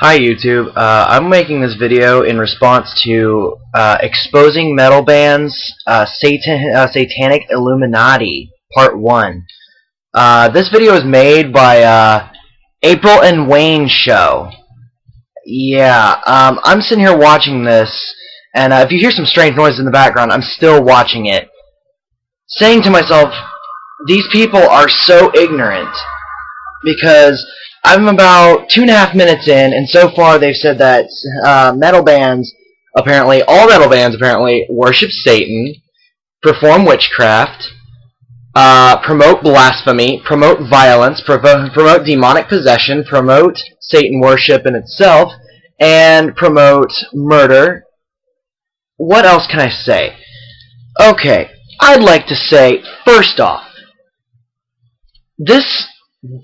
Hi YouTube, I'm making this video in response to exposing metal bands, Satanic Illuminati, Part 1. This video is made by Aprilandwayneshow. Yeah, I'm sitting here watching this, and if you hear some strange noise in the background, I'm still watching it, saying to myself, these people are so ignorant, because I'm about 2.5 minutes in, and so far they've said that all metal bands apparently worship Satan, perform witchcraft, promote blasphemy, promote violence, promote demonic possession, promote Satan worship in itself, and promote murder. What else can I say? Okay, I'd like to say, first off, this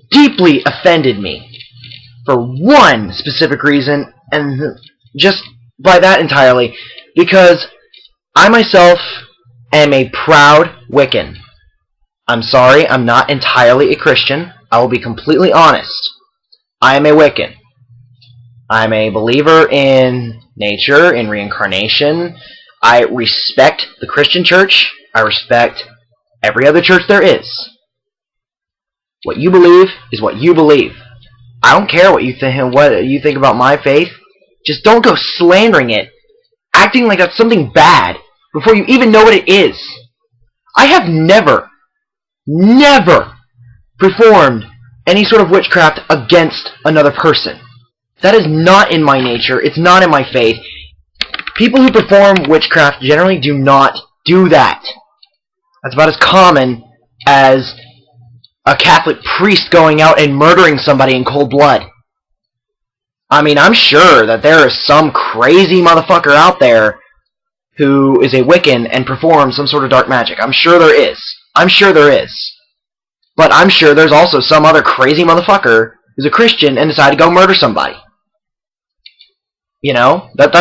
deeply offended me for one specific reason, and just by that entirely, because I myself am a proud Wiccan. I'm sorry, I'm not entirely a Christian. I will be completely honest. I am a Wiccan. I'm a believer in nature, in reincarnation. I respect the Christian church. I respect every other church there is. What you believe is what you believe. I don't care what you think about my faith. Just don't go slandering it, acting like that's something bad before you even know what it is. I have never performed any sort of witchcraft against another person. That is not in my nature. It's not in my faith. People who perform witchcraft generally do not do that. That's about as common as a Catholic priest going out and murdering somebody in cold blood. I mean, I'm sure that there is some crazy motherfucker out there who is a Wiccan and performs some sort of dark magic. I'm sure there is. I'm sure there is. But I'm sure there's also some other crazy motherfucker who's a Christian and decided to go murder somebody. You know? That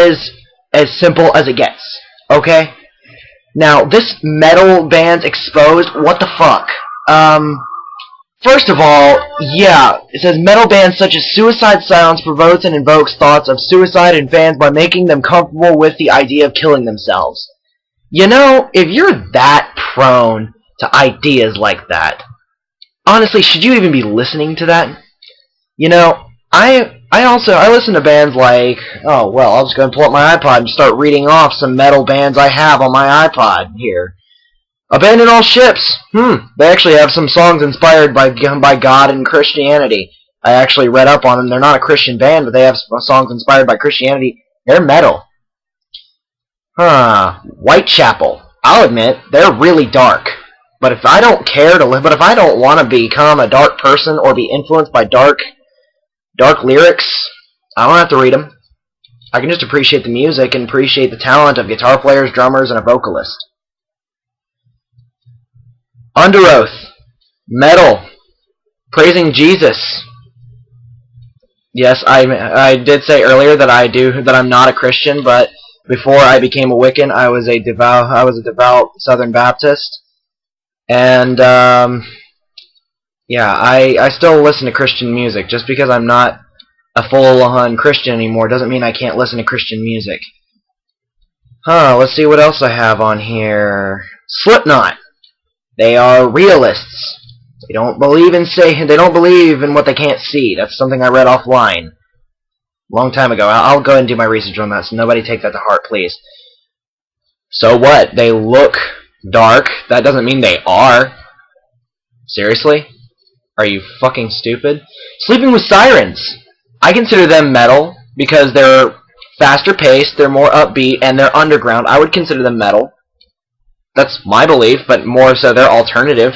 is as simple as it gets. Okay? Now, this metal band's exposed, what the fuck? First of all, yeah, it says metal bands such as Suicide Silence promotes and invokes thoughts of suicide in fans by making them comfortable with the idea of killing themselves. You know, if you're that prone to ideas like that, honestly, should you even be listening to that? You know, I listen to bands like, oh, well, I'll just go and pull up my iPod and start reading off some metal bands I have on my iPod here. Abandon All Ships. They actually have some songs inspired by God and Christianity. I actually read up on them. They're not a Christian band, but they have songs inspired by Christianity. They're metal. Whitechapel. I'll admit, they're really dark. But if I don't want to become a dark person or be influenced by dark lyrics, I don't have to read them. I can just appreciate the music and appreciate the talent of guitar players, drummers, and a vocalist. Under Oath. Metal. Praising Jesus. Yes, I did say earlier that I'm not a Christian, but before I became a Wiccan, I was a devout Southern Baptist. And yeah, I still listen to Christian music. Just because I'm not a full-on Christian anymore doesn't mean I can't listen to Christian music. Let's see what else I have on here. Slipknot. They are realists. They don't believe in what they can't see. That's something I read offline a long time ago. I'll go ahead and do my research on that, so nobody take that to heart, please. So what? They look dark. That doesn't mean they are. Seriously? Are you fucking stupid? Sleeping with Sirens. I consider them metal because they're faster paced, they're more upbeat, and they're underground. I would consider them metal. That's my belief, but more so they're alternative.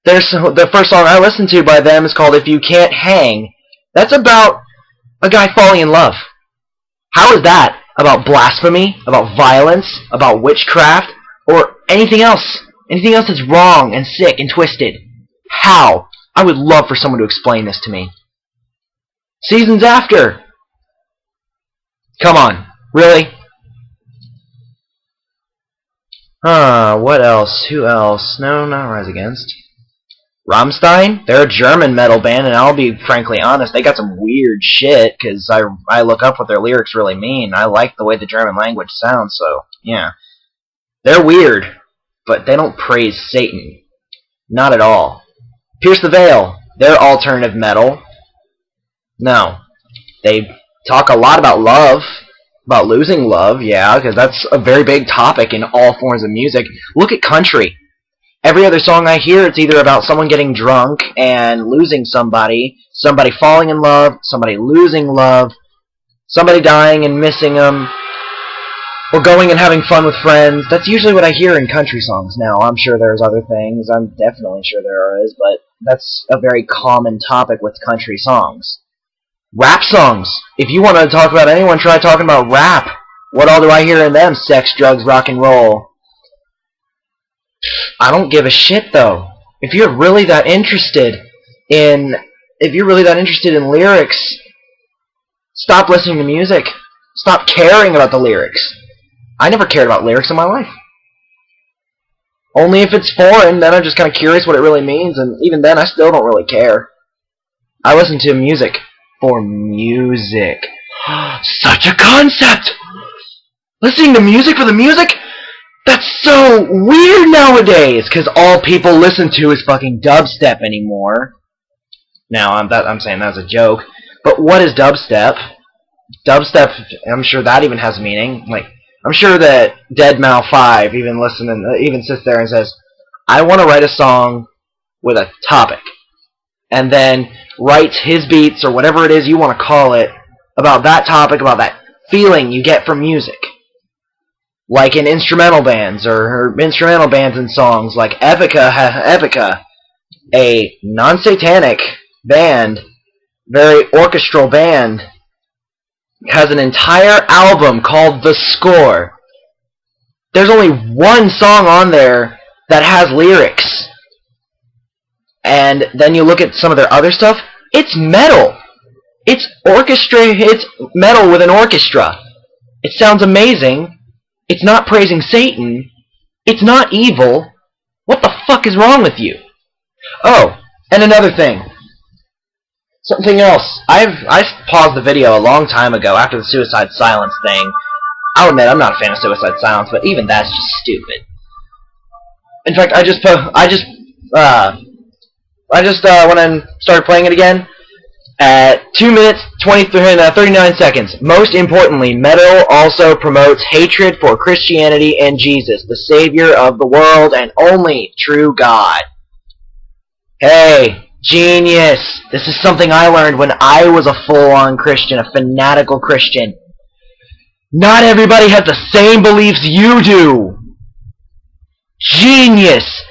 The first song I listened to by them is called If You Can't Hang. That's about a guy falling in love. How is that about blasphemy, about violence, about witchcraft, or anything else? Anything else that's wrong and sick and twisted? How? I would love for someone to explain this to me. Seasons After. Come on. Really? What else? Who else? No, not Rise Against. Rammstein, they're a German metal band, and I'll be frankly honest, they got some weird shit, because I look up what their lyrics really mean. I like the way the German language sounds, so, yeah. They're weird, but they don't praise Satan. Not at all. Pierce the Veil, they're alternative metal. No. They talk a lot about love, about losing love, yeah, because that's a very big topic in all forms of music. Look at country. Every other song I hear, it's either about someone getting drunk and losing somebody, somebody falling in love, somebody losing love, somebody dying and missing them, or going and having fun with friends. That's usually what I hear in country songs now. I'm sure there's other things. I'm definitely sure there is, but that's a very common topic with country songs. Rap songs. If you want to talk about anyone, try talking about rap. What all do I hear in them? Sex, drugs, rock and roll. I don't give a shit, though. If you're really that interested in lyrics, stop listening to music. Stop caring about the lyrics. I never cared about lyrics in my life. Only if it's foreign, then I'm just kind of curious what it really means, and even then I still don't really care. I listen to music for music. Such a concept! Listening to music for the music? That's so weird nowadays, because all people listen to is fucking dubstep anymore. Now, I'm saying that as a joke, but what is dubstep? Dubstep, I'm sure that even has meaning. Like, I'm sure that deadmau5 even sits there and says, I want to write a song with a topic, and then writes his beats, or whatever it is you want to call it, about that topic, about that feeling you get from music. Like in instrumental bands, or instrumental bands and songs, like Epica, a non-satanic band, very orchestral band, has an entire album called The Score. There's only one song on there that has lyrics. And then you look at some of their other stuff, it's metal. It's metal with an orchestra. It sounds amazing. It's not praising Satan. It's not evil. What the fuck is wrong with you? Oh, and another thing. Something else. I paused the video a long time ago after the suicide silence thing. I'll admit I'm not a fan of suicide silence, but even that's just stupid. In fact, I just went and started playing it again at 2 minutes 39 seconds. Most importantly, metal also promotes hatred for Christianity and Jesus, the Savior of the world and only true God. Hey, genius! This is something I learned when I was a full-on Christian, a fanatical Christian. Not everybody has the same beliefs you do. Genius!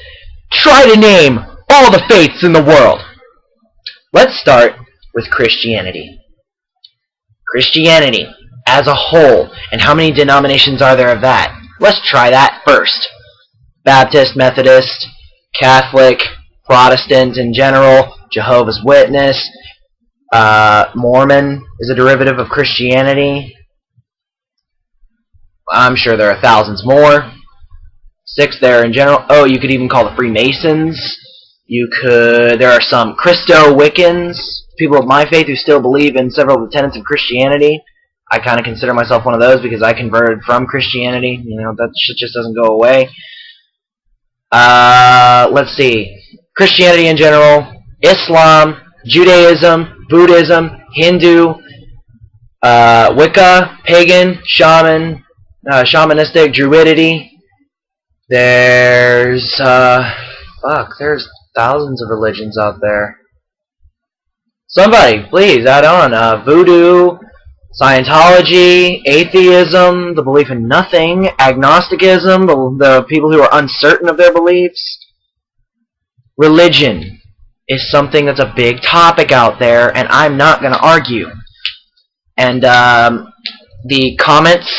Try to name all the faiths in the world. Let's start with Christianity. Christianity as a whole, and how many denominations are there of that? Let's try that first. Baptist, Methodist, Catholic, Protestant in general, Jehovah's Witness, Mormon is a derivative of Christianity. I'm sure there are thousands more. 6 there in general. Oh, you could even call the Freemasons. There are some Christo-Wiccans, people of my faith who still believe in several of the tenets of Christianity. I kind of consider myself one of those because I converted from Christianity. You know, that shit just doesn't go away. Let's see. Christianity in general, Islam, Judaism, Buddhism, Hindu, Wicca, Pagan, Shaman, Shamanistic, Druidity. There's thousands of religions out there. Somebody, please, add on. Voodoo, Scientology, atheism, the belief in nothing, agnosticism, the people who are uncertain of their beliefs. Religion is something that's a big topic out there, and I'm not going to argue. And the comments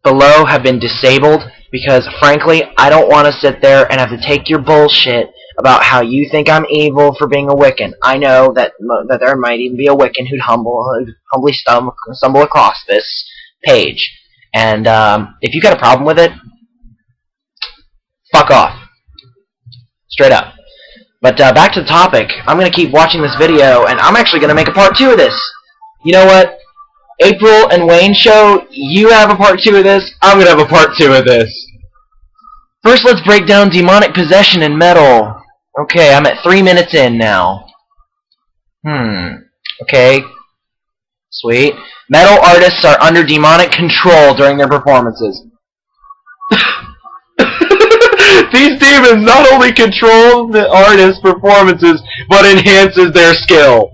below have been disabled because, frankly, I don't want to sit there and have to take your bullshit about how you think I'm evil for being a Wiccan. I know that there might even be a Wiccan who'd humbly stumble across this page. And if you got a problem with it, fuck off. Straight up. But back to the topic. I'm going to keep watching this video, and I'm actually going to make a part 2 of this. You know what? April and Wayne show, you have a part 2 of this. I'm going to have a part 2 of this. First, let's break down demonic possession in metal. Okay, I'm at 3 minutes in now. Okay. Sweet. Metal artists are under demonic control during their performances. These demons not only control the artist's performances, but enhances their skill.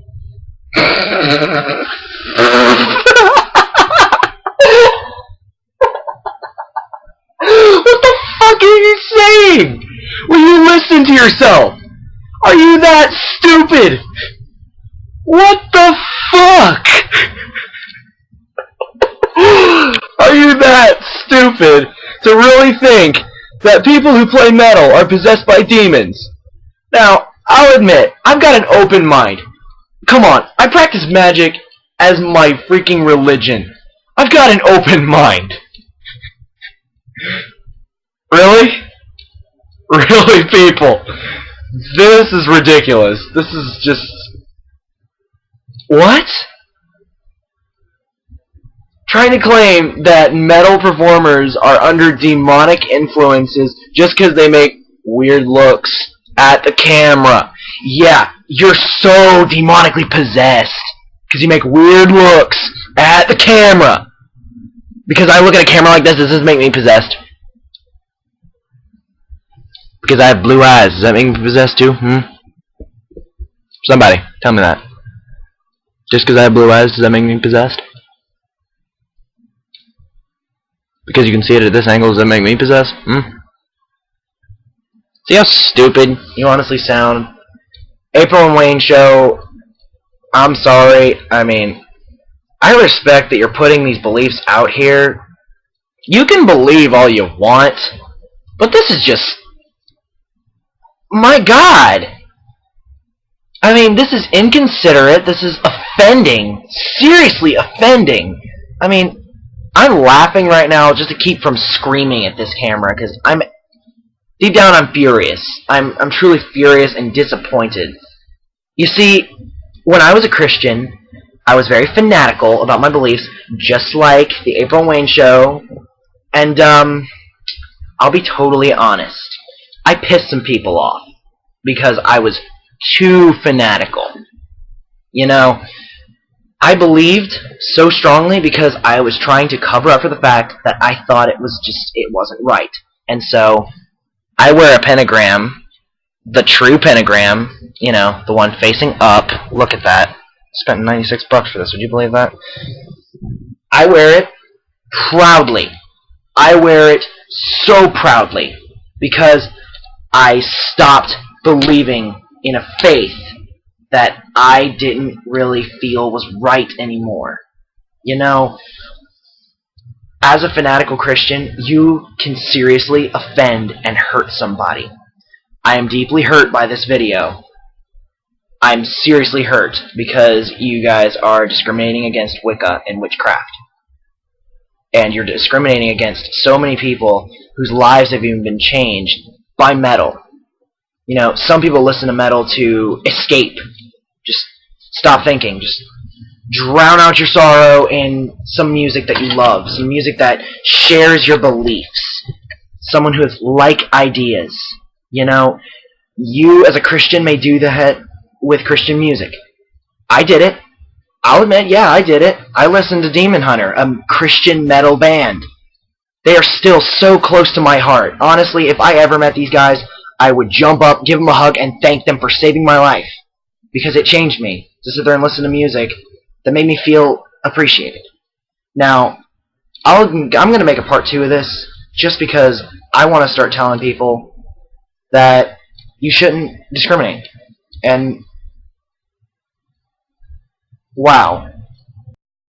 What the fuck are you saying? Will you listen to yourself? Are you that stupid? What the fuck? Are you that stupid to really think that people who play metal are possessed by demons? Now, I'll admit, I've got an open mind. Come on, I practice magic as my freaking religion. I've got an open mind. Really? Really, people? This is ridiculous. This is just... What? Trying to claim that metal performers are under demonic influences just because they make weird looks at the camera. Yeah, you're so demonically possessed because you make weird looks at the camera. Because I look at a camera like this, does this make me possessed? Because I have blue eyes, does that make me possessed too? Somebody, tell me that. Just because I have blue eyes, does that make me possessed? Because you can see it at this angle, does that make me possessed? See how stupid you honestly sound? April and Wayne show, I'm sorry. I mean, I respect that you're putting these beliefs out here. You can believe all you want, but this is just... My God! I mean, this is inconsiderate. This is offending. Seriously offending. I mean, I'm laughing right now just to keep from screaming at this camera because I'm... Deep down, I'm furious. I'm truly furious and disappointed. You see, when I was a Christian, I was very fanatical about my beliefs, just like the April and Wayne show. And, I'll be totally honest. I pissed some people off because I was too fanatical. You know, I believed so strongly because I was trying to cover up for the fact that I thought it wasn't right. And so, I wear a pentagram, the true pentagram, you know, the one facing up. Look at that. Spent $96 for this, would you believe that? I wear it proudly. I wear it so proudly because I stopped believing in a faith that I didn't really feel was right anymore. You know, as a fanatical Christian, you can seriously offend and hurt somebody. I am deeply hurt by this video. I'm seriously hurt because you guys are discriminating against Wicca and witchcraft. And you're discriminating against so many people whose lives have even been changed by metal. You know, some people listen to metal to escape. Just stop thinking. Just drown out your sorrow in some music that you love. Some music that shares your beliefs. Someone who has like ideas. You know, you as a Christian may do that with Christian music. I did it. I'll admit, yeah, I did it. I listened to Demon Hunter, a Christian metal band. They are still so close to my heart. Honestly, if I ever met these guys, I would jump up, give them a hug, and thank them for saving my life. Because it changed me to sit there and listen to music that made me feel appreciated. Now, I'm going to make a part 2 of this just because I want to start telling people that you shouldn't discriminate. And wow.